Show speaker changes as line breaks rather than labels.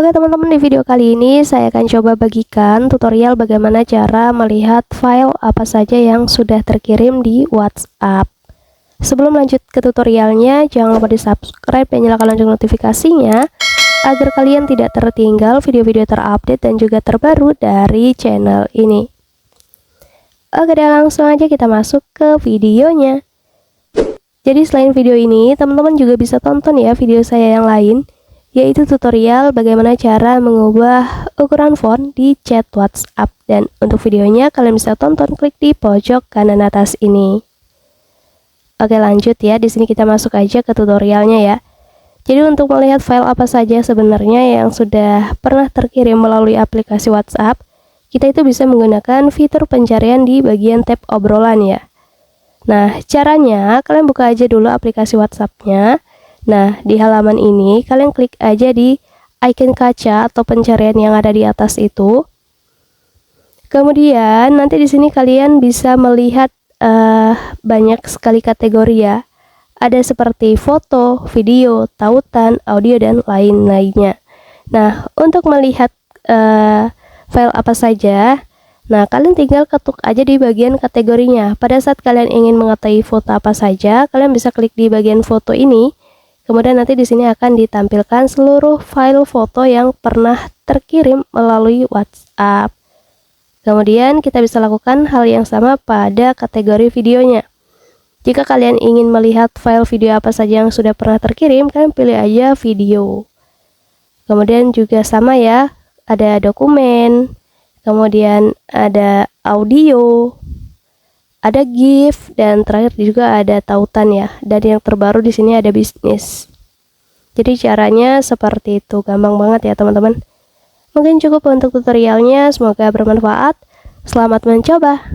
Oke teman-teman, di video kali ini saya akan coba bagikan tutorial bagaimana cara melihat file apa saja yang sudah terkirim di WhatsApp. Sebelum lanjut ke tutorialnya, jangan lupa di subscribe dan nyalakan lonceng notifikasinya agar kalian tidak tertinggal video-video terupdate dan juga terbaru dari channel ini. Oke deh, langsung aja kita masuk ke videonya. Jadi selain video ini, teman-teman juga bisa tonton ya video saya yang lain, yaitu tutorial bagaimana cara mengubah ukuran font di chat WhatsApp. Dan untuk videonya kalian bisa tonton, klik di pojok kanan atas ini. Oke, lanjut ya. Di sini kita masuk aja ke tutorialnya ya. Jadi untuk melihat file apa saja sebenarnya yang sudah pernah terkirim melalui aplikasi WhatsApp, kita itu bisa menggunakan fitur pencarian di bagian tab obrolan ya. Nah, caranya kalian buka aja dulu aplikasi WhatsApp-nya. Nah, di halaman ini kalian klik aja di icon kaca atau pencarian yang ada di atas itu. Kemudian nanti di sini kalian bisa melihat banyak sekali kategori ya. Ada seperti foto, video, tautan, audio, dan lain-lainnya. Nah, untuk melihat file apa saja, nah kalian tinggal ketuk aja di bagian kategorinya. Pada saat kalian ingin mengetahui foto apa saja, kalian bisa klik di bagian foto ini. Kemudian nanti di sini akan ditampilkan seluruh file foto yang pernah terkirim melalui WhatsApp. Kemudian kita bisa lakukan hal yang sama pada kategori videonya. Jika kalian ingin melihat file video apa saja yang sudah pernah terkirim, kalian pilih aja video. Kemudian juga sama ya, ada dokumen, kemudian ada audio, ada GIF, dan terakhir juga ada tautan ya. Dan yang terbaru di sini ada bisnis. Jadi caranya seperti itu, gampang banget ya teman-teman. Mungkin cukup untuk tutorialnya, semoga bermanfaat. Selamat mencoba.